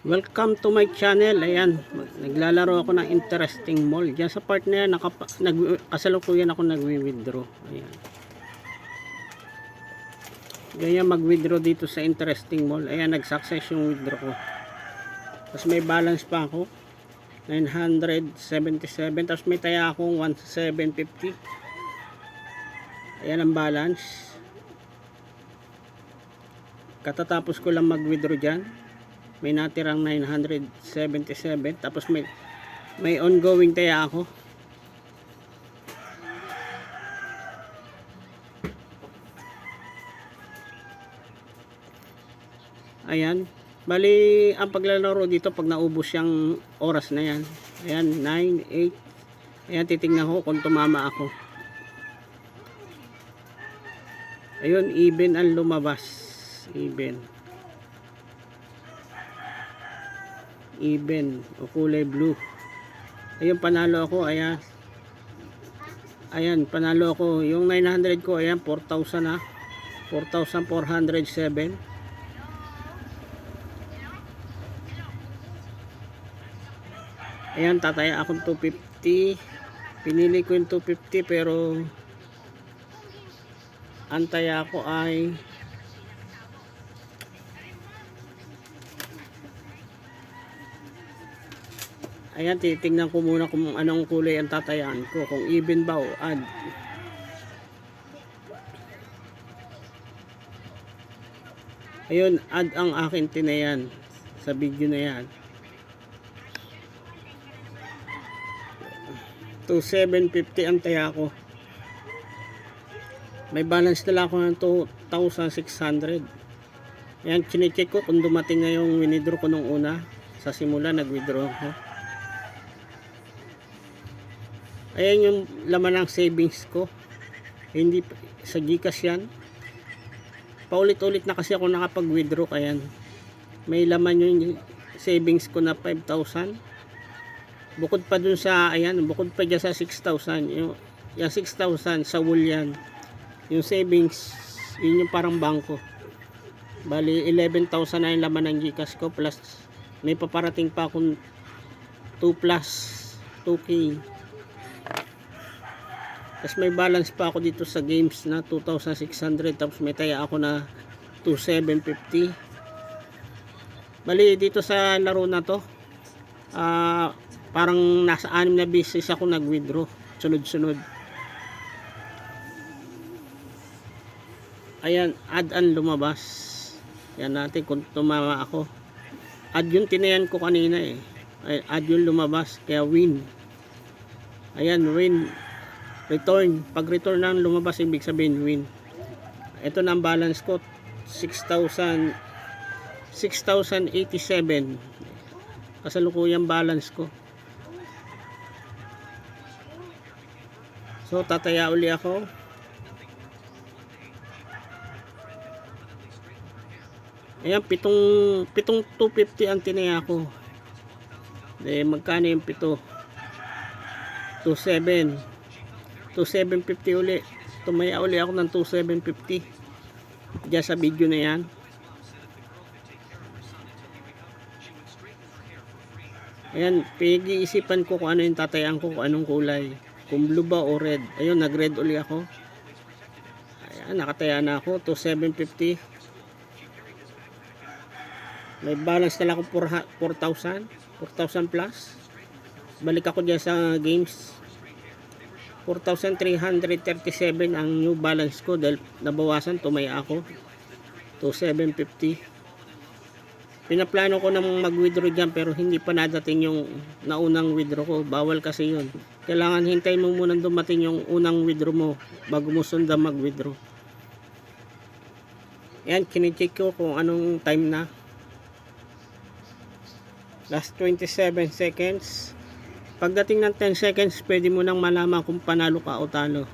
Welcome to my channel. Ayan, naglalaro ako ng interesting mall. Diyan sa part na yan, kasalukuyan ako nagwi-withdraw. Ayan. Ganyan mag-withdraw dito sa interesting mall. Ayan, nag-success yung withdraw ko. Tapos may balance pa ako. 977. Tapos may taya akong 1750. Ayan ang balance. Katatapos ko lang mag-withdraw dyan. May natirang 977. Tapos may ongoing taya ako. Ayan. Bali, ang paglalaro dito pag naubos yung oras na yan. Ayan, 9, 8. Ayan, titignan ko kung tumama ako. Ayun, even ang lumabas. Even o kulay blue. Ayun, panalo ako. Ayan, panalo ako. Yung 900 ko, ayan, 4,000 na. 4,407. Ayan, tataya akong 250. Pinili ko yung 250 pero antaya ko ay ayan, titingnan ko muna kung anong kulay ang tatayaan ko, kung even ba o odd. Ayun, odd ang akin tinayan sa video na yan. 2,750 ang taya ko. May balance na lang ako ng 2,600. Ayan, chinecheck ko kung dumating na yung withdraw ko nung una. Sa simula, nag-withdraw ko. Ayan yung laman ng savings ko. Hindi sa GCash yan. Paulit-ulit na kasi ako nakapag-withdraw. Kaya may laman yung savings ko na 5,000. Bukod pa dun sa, ayan, bukod pa dyan sa 6,000. Yung 6,000 sa wool yan. Yung savings, yun yung parang bangko. Bali, 11,000 na yung laman ng GCash ko. Plus, may paparating pa akong 2 plus 2K. Tapos may balance pa ako dito sa games na 2,600. Tapos may taya ako na 2,750. Bali, dito sa laro na to, parang nasa 6 na beses ako nag-withdraw. Sunod-sunod. Ayan, add ang lumabas. Yan natin kung tumama ako. Add yung tinayan ko kanina eh. Add yung lumabas. Kaya win. Ayan, win. Return. Pag return na lumabas, ibig sabihin win. Ito na ang balance ko. 6,087. Kasalukuyang balance ko. So, tataya uli ako. Ayan, pitong 250 ang tinaya ko. Magkano yung 7? 27. 2,750 uli. Tumaya uli ako ng 2,750. Diyan sa video na yan. Ayan, pinag-iisipan ko kung ano yung tatayaan ko, kung anong kulay. Kung blue ba o red. Ayun, nag-red uli ako. Ayan, nakataya na ako. 2,750. May balance na lang ako 4,000. 4,000 plus. Balik ako dyan sa games. 4,337 ang new balance ko. Dahil nabawasan, tumaya ako. 2,750. Pinaplano ko nang mag-withdraw dyan pero hindi pa nadating yung naunang withdraw ko. Bawal kasi yun. Kailangan hintayin mo muna dumating yung unang withdraw mo bago mo sundan mag-withdraw. Yan, kinicheck ko kung anong time na. Last 27 seconds. Pagdating ng 10 seconds, pwede mo nang malaman kung panalo ka o talo.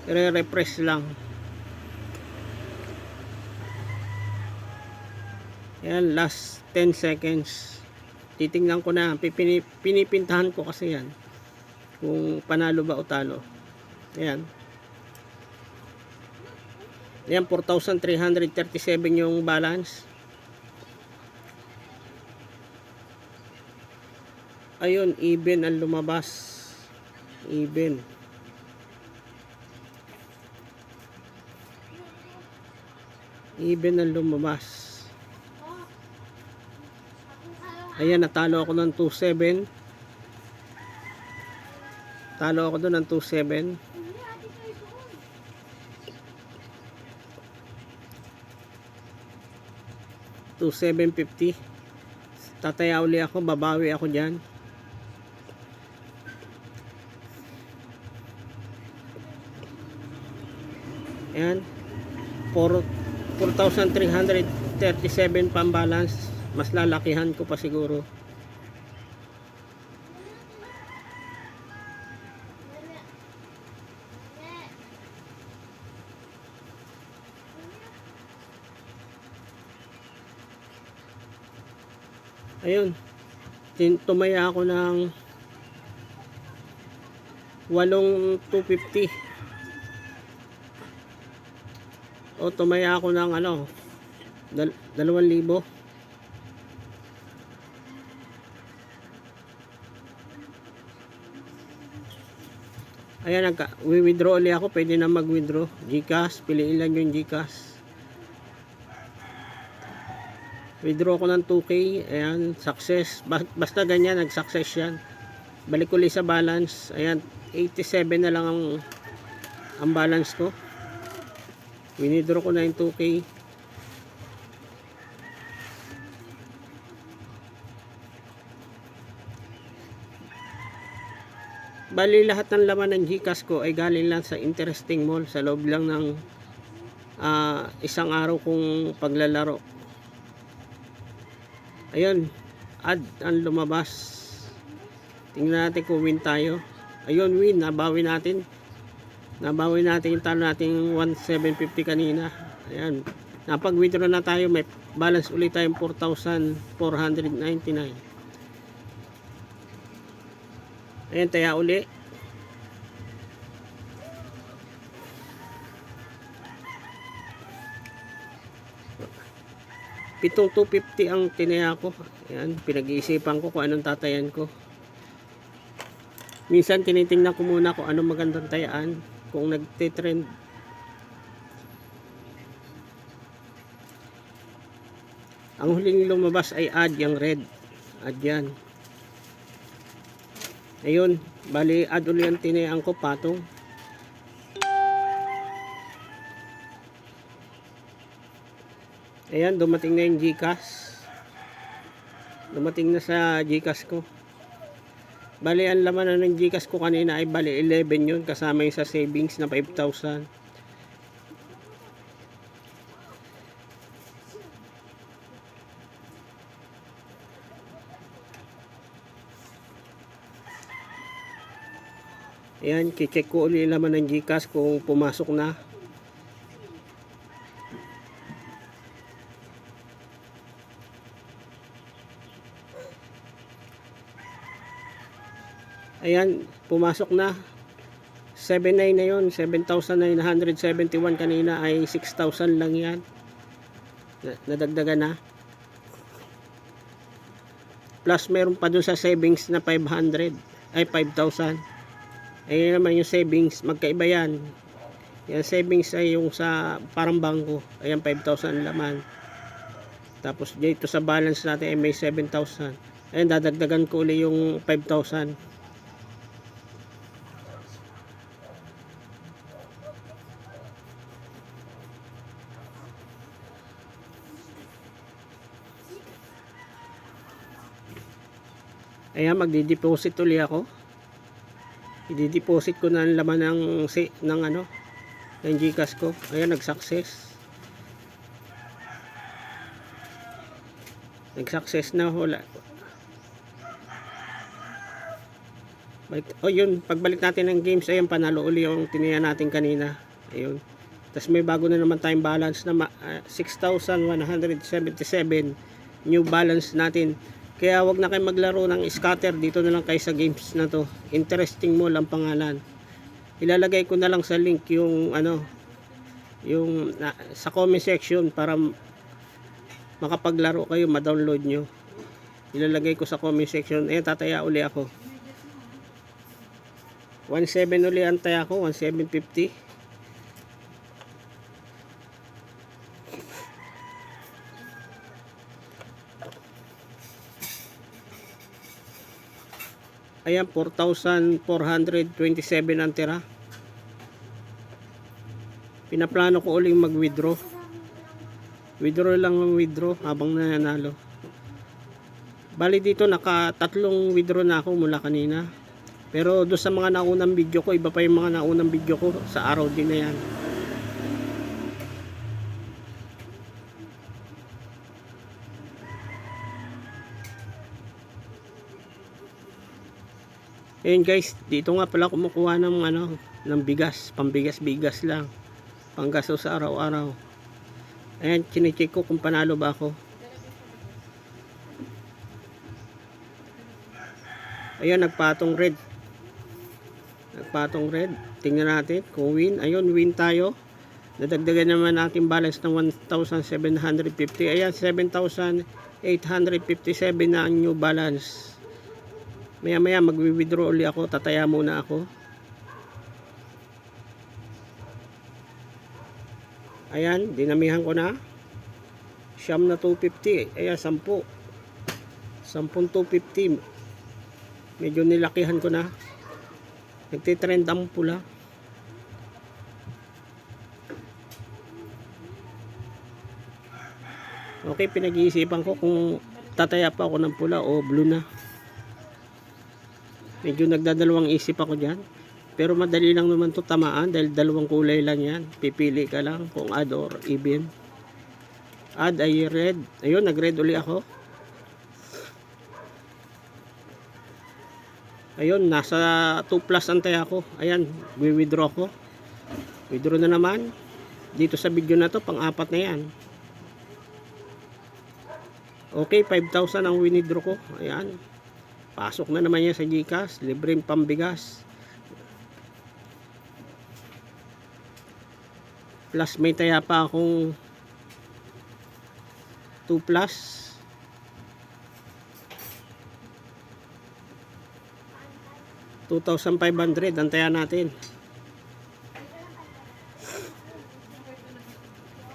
I-refresh lang. Yan, last 10 seconds. Titingnan ko na. Pinipintahan ko kasi yan. Kung panalo ba o talo. Ayan. Ayan, 4,337 yung balance. Ayun, even ang lumabas. Even. Even ang lumabas. Ayan, natalo ako ng 2.7. Talo ako doon ng 2.7. 2.750. Tataya uli ako, babawi ako dyan. Ayan, 4,337 pang-balance. Mas lalakihan ko pa siguro. Ayun, tumaya ako ng 8,250. O tumaya ako ng 2,000. Ayan, withdraw ulit ako. Pwede na mag-withdraw. GCash, piliin lang yung GCash. Withdraw ko ng 2K. Ayan, success. Basta ganyan, nag-success yan. Balik ulit sa balance. Ayan, 87 na lang ang balance ko. Withdraw ko na yung 2K. Bali, lahat ng laman ng GCash ko ay galing lang sa Interesting Mall sa loob lang ng isang araw kong paglalaro. Ayun, add ang lumabas. Tingnan natin kung win tayo. Ayun, win, nabawi natin yung talo natin 1,750 kanina. Ayan, napag-withdraw na tayo. May balance ulit tayong 4,499. Ayan, taya uli. Pitong 250 ang tinaya ko. Ayan, pinag-iisipan ko kung anong tatayan ko. Minsan tinitingnan ko muna kung anong magandang tayaan. Kung nagtitrend. Ang huling lumabas ay add, yung red. Add yan. Ayun, bali add ulit ang tinayaan ko, patong. Ayan, dumating na yung GCash. Dumating na sa GCash ko. Bali, ang laman na ng GCash ko kanina ay bali 11 yun. Kasama yung sa savings na 5,000. Ayan, kicheck ko ulit laman ng GCash kung pumasok na. Ayan, pumasok na. 7,900 na yun. 7,971 kanina ay 6,000 lang yan. Nadagdagan na. Plus meron pa dun sa savings na 500. Ay 5,000. Ayan naman yung savings. Magkaiba yan. Yung savings ay yung sa parang bangko. Ayan 5,000 laman. Tapos dito sa balance natin ay may 7,000. Ayan, dadagdagan ko ulit yung 5,000. Ayan, magdi-deposit ulit ako. I-deposit ko na ang laman ng GCash ko. Ayan, nag-success. Nag-success na. Wala. Yun, pagbalik natin ng games, ayan, panalo uli yung tiniya natin kanina. Ayun. Tapos may bago na naman tayong balance na 6,177 new balance natin. Kaya wag na kayo maglaro ng scatter, dito na lang kayo sa games na to. Interesting Mall ang pangalan. Ilalagay ko na lang sa link yung sa comment section para makapaglaro kayo, ma-download nyo. Ilalagay ko sa comment section. Ayan, tataya uli ako. 1.7 uli ang taya ko, 1.750. Ayan, 4,427 ang tira. Pinaplano ko uling mag-withdraw. Withdraw lang ang withdraw habang nananalo. Bali dito naka-3 withdraw na ako mula kanina. Pero doon sa mga naunang video ko, iba pa yung mga naunang video ko sa araw din na yan. Ayun guys, dito nga pala kumukuha ng ng bigas, pambigas-bigas lang. Panggasto sa araw-araw. Ayan, chine-check ko kung panalo ba ako. Ayan, nagpatong red. Nagpatong red. Tingnan natin kung win. Ayun, win tayo. Nadagdagan naman natin balance ng 1,750. Ayan, 7,857 na ang new balance. Maya maya magwi-withdraw ulit ako. Tataya muna ako. Ayan, dinamihan ko na. Siyam na 250. Ayan, 10. 10 250. Medyo nilakihan ko na. Nagtitrend ang pula. Okay, pinag-iisipan ko kung tataya pa ako ng pula o blue na. Medyo nagdadalawang isip ako dyan. Pero madali lang naman to tamaan dahil dalawang kulay lang yan. Pipili ka lang kung add or even. Add ay red. Ayun, nag-red uli ako. Ayun, nasa 2 plus ang taya ko. Ayan, withdraw ko. Withdraw na naman. Dito sa video na to, pang-apat na yan. Okay, 5,000 ang withdraw ko. Ayan. Pasok na naman yan sa GCash. Libreng pambigas. Plus may taya pa akong 2 plus. $2,500 ang taya natin.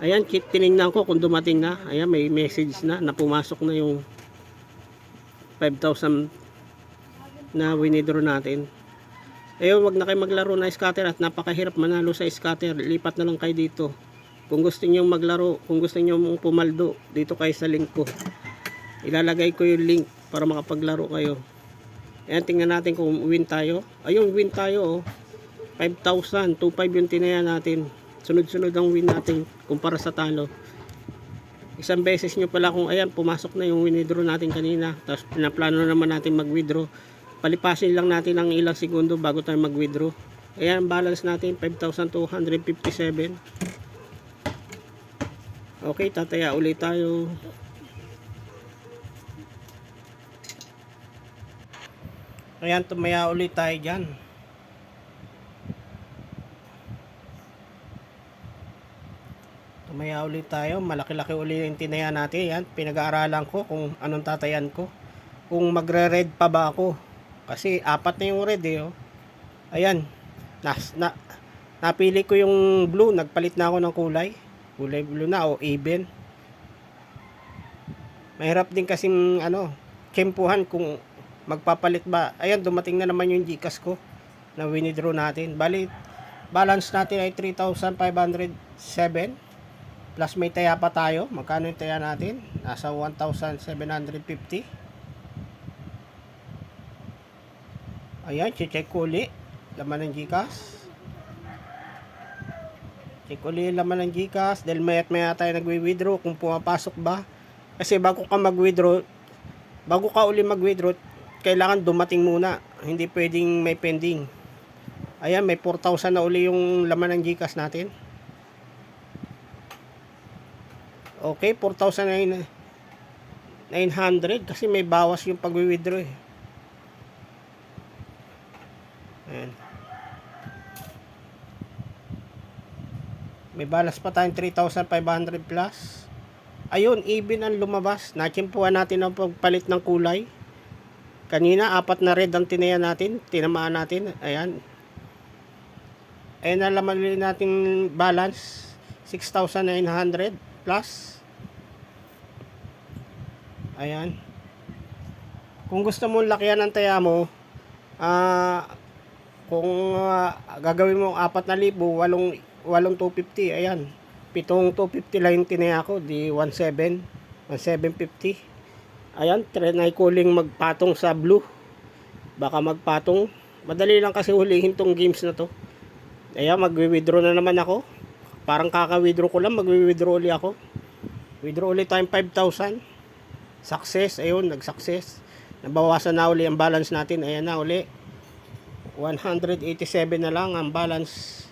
Ayan, tinignan ko kung dumating na. Ayan, may message na pumasok na yung 5,000 na withdraw natin. Ayun, wag na kayo maglaro na scatter at napakahirap manalo sa scatter. Lipat na lang kayo dito. Kung gusto niyo maglaro, kung gusto niyo pumaldo, dito kayo sa link ko. Ilalagay ko yung link para makapaglaro kayo. Ayan, tingnan natin kung win tayo. Ayun, win tayo. 5,000, 2,500 yung tinaya natin. Sunod-sunod ang win natin kumpara sa talo. Isang beses nyo pala kung ayan, pumasok na yung withdraw natin kanina. Tapos pinaplano naman natin mag-withdraw. Palipasin lang natin ang ilang segundo bago tayo mag-withdraw. Ayan, balance natin 5,257. Okay, tataya ulit tayo. Ayan, tumaya ulit tayo dyan. Tumaya ulit tayo. Malaki-laki ulit yung tinaya natin. Ayan, pinag-aaralan ko kung anong tatayan ko. Kung magre-red pa ba ako. Kasi 4 na yung red eh. Oh. Ayan. Napili ko yung blue. Nagpalit na ako ng kulay. Kulay blue na o even. Mahirap din kasing tsempuhan kung magpapalit ba. Ayan, dumating na naman yung GCash ko na withdraw natin. Bali, balance natin ay 3,507. Plus may taya pa tayo. Magkano yung taya natin? Nasa 1,750. Ayan, check ko uli. Laman ng GCash. Check uli laman ng GCash. Dahil maya't maya tayo nagwi-withdraw kung pumapasok ba. Kasi bago ka mag-withdraw, bago ka uli mag-withdraw, kailangan dumating muna. Hindi pwedeng may pending. Ayan, may 4,000 na uli yung laman ng GCash natin. Okay, 4,900 kasi may bawas yung pag-withdraw eh. Ayan. May balance pa tayong 3,500 plus. Ayun, even ang lumabas. Nachimpuan natin ang pagpalit ng kulay. Kanina, 4 na red ang tinaya natin. Tinamaan natin. Ayan. Ayan na laman ulit nating balance. 6,900 plus. Ayan. Kung gusto mo lakihan ang taya mo, kung gagawin mo 4,000, 8,250. Ayan. 7,250 lang yung tinaya ko. Di 1,750. Ayan, trinay ko uling magpatong sa blue. Baka magpatong. Madali lang kasi hulihin tong games na to. Ayan, magwi-withdraw na naman ako. Parang kaka-withdraw ko lang, magwi-withdraw ulit ako. Withdraw ulit time 5,000. Success, ayun, nag-success. Nabawasan na uli ang balance natin. Ayan na uli. 187 na lang ang balance.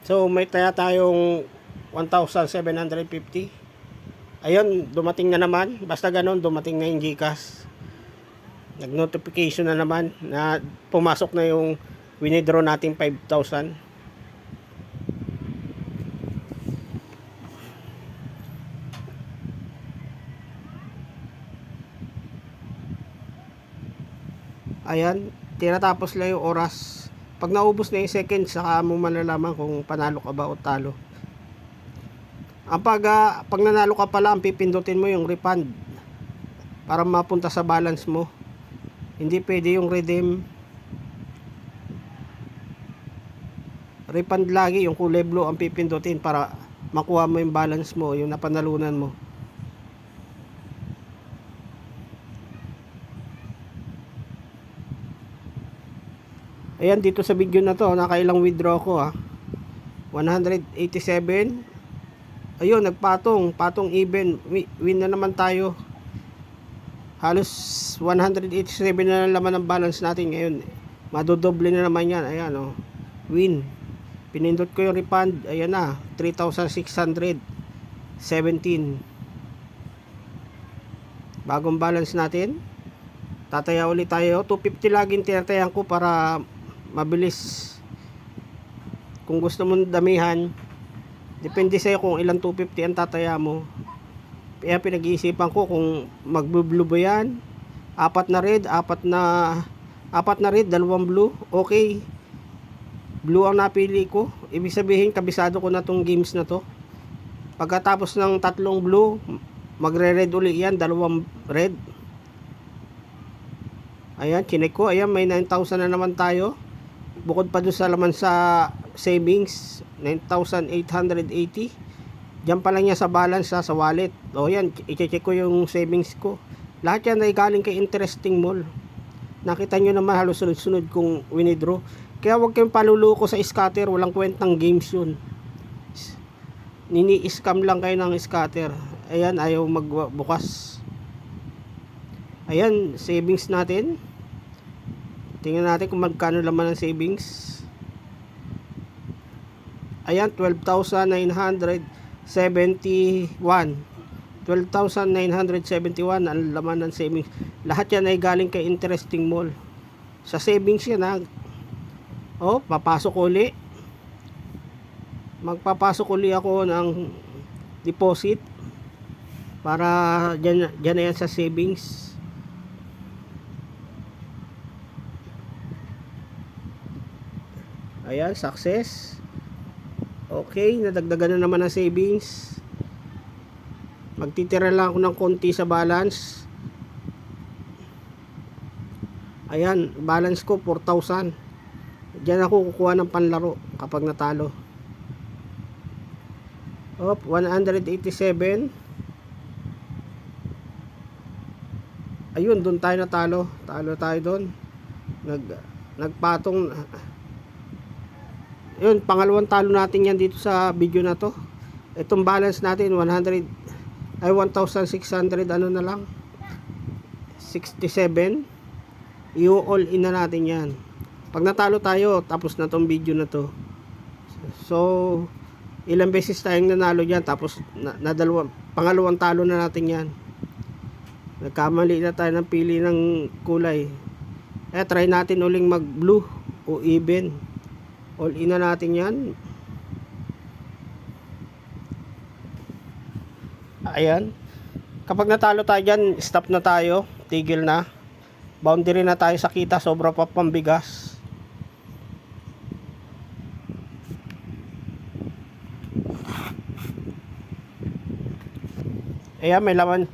So, may taya tayong 1,750. Ayun, dumating na naman. Basta ganun, dumating na yung GCash. Nag-notification na naman na pumasok na yung winidraw natin 5,000. Ayan, tinatapos lang yung oras. Pag naubos na yung seconds, saka mo malalaman kung panalo ka ba o talo. Ang pag nanalo ka pala, ang pipindutin mo yung refund para mapunta sa balance mo. Hindi pwede yung redeem. Refund lagi, yung kulay blue ang pipindutin para makuha mo yung balance mo, yung napanalunan mo. Ayan, dito sa video na to, nakailang withdraw ko 187. Ayun, patong even, win na naman tayo. Halos 187 na naman ang balance natin ngayon. Madodoble na naman yan. Ayan, win. Pinindot ko yung refund. Ayan na, 3,617. Bagong balance natin. Tataya ulit tayo. 250 laging tinatayan ko para mabilis. Kung gusto mong damihan, depende sa'yo kung ilang 250 ang tataya mo. Kaya pinag-iisipan ko kung magbo-blue ba yan. 4 na red, 4 na red, 2 blue. Okay. Blue ang napili ko. Ibig sabihin, kabisado ko na tong games na to. Pagkatapos ng 3 blue, magre-red uli yan, 2 red. Ayan, chinek ko. Ayan, may 9,000 na naman tayo. Bukod pa doon sa laman sa savings, 9,880. Diyan pa lang niya sa balance sa wallet. O yan, i-check ko yung savings ko. Lahat yan ay galing kay Interesting Mall. Nakita nyo naman halos sunod-sunod kung winidraw. Kaya huwag kayong paluluko sa scatter. Walang kwentang games yun. Nini-scam lang kayo ng scatter. Ayan, ayaw magbukas. Ayan, savings natin. Tingnan natin kung magkano laman ng savings. Ayan, 12,971. 12,971 ang laman ng savings. Lahat yan ay galing kay Interesting Mall. Sa savings yan papasok uli. Magpapasok uli ako ng deposit para dyan na yan sa savings. Ayan, success. Okay, nadagdagan na naman ang savings. Magtitira lang ako ng konti sa balance. Ayan, balance ko 4,000. Diyan ako kukuha ng panlaro kapag natalo. 187. Ayun, doon tayo natalo. Talo tayo doon. Nagpatong. Yun, pangalawang talo natin yan dito sa video na to. Itong balance natin 1,600 ano na lang, 67. I-all in na natin yan. Pag natalo tayo, tapos na tong video na to. So ilang beses tayong nanalo dyan, tapos pangalawang talo na natin yan. Nagkamali na tayo ng pili ng kulay. Try natin uling mag blue o even. All in na natin yan. Ayan. Kapag natalo tayo dyan, stop na tayo. Tigil na. Boundary na tayo sa kita. Sobra pa pambigas. Ayan, may laman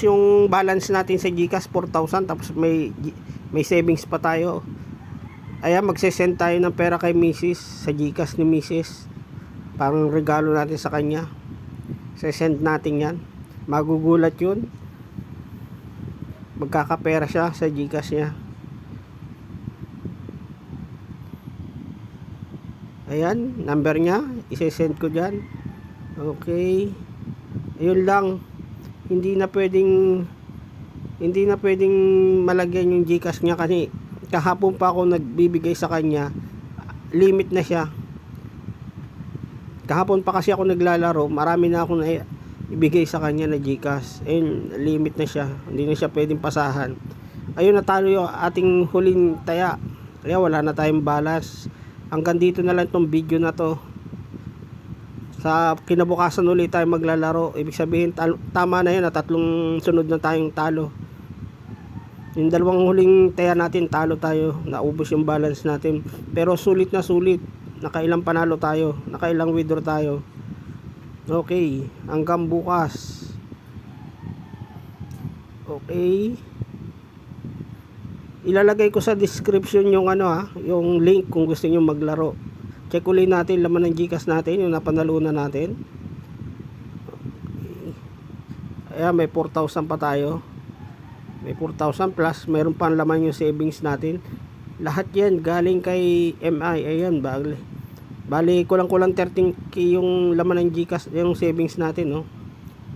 yung balance natin sa GCash 4,000, tapos may savings pa tayo. Ayan, magse-send tayo ng pera kay Mrs. sa GCash ni Mrs. Parang regalo natin sa kanya. Se-send natin yan. Magugulat yun. Magkakapera siya sa GCash niya. Ayan, number niya. Ise-send ko dyan. Okay. Ayun lang. Hindi na pwedeng malagyan yung GCash niya kasi kahapon pa ako nagbibigay sa kanya. Limit na siya. Kahapon pa kasi ako naglalaro, marami na akong ibigay sa kanya na GCash. Ayun, limit na siya. Hindi na siya pwedeng pasahan. Ayun, natalo yung ating huling taya. Kaya wala na tayong balas. Hanggang dito na lang tong video na to. Sa kinabukasan ulit tayo maglalaro. Ibig sabihin tama na yun na tatlong sunod na tayong talo. Yung dalawang huling taya natin talo tayo, naubos yung balance natin. Pero sulit na sulit. Nakailang panalo tayo, nakailang withdraw tayo. Okay, hanggang bukas. Okay. Ilalagay ko sa description yung yung link kung gusto niyo maglaro. Check ulit natin laman ng GCash natin, yung napanalunan natin. Okay. Ayan, may 4,000 pa tayo. May 4,000 plus, mayroon pa laman yung savings natin. Lahat yan galing kay MI. Ayan, bali kulang 13k yung laman ng GCash, yung savings natin, no?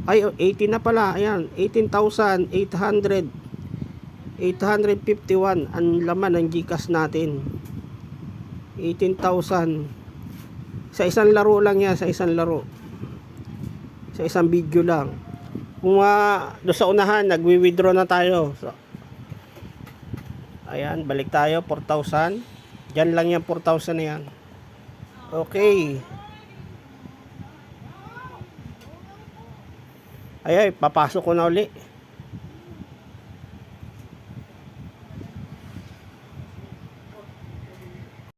Ay, 18 na pala. Ayan, 18,851 ang laman ng GCash natin. 18,000 sa isang laro lang yan, sa isang laro, sa isang video lang. Kung doon sa unahan nagwi-withdraw na tayo, so, ayan, balik tayo 4,000. Diyan lang yan, 4,000 na yan. Okay. Ayan, papasok ko na uli.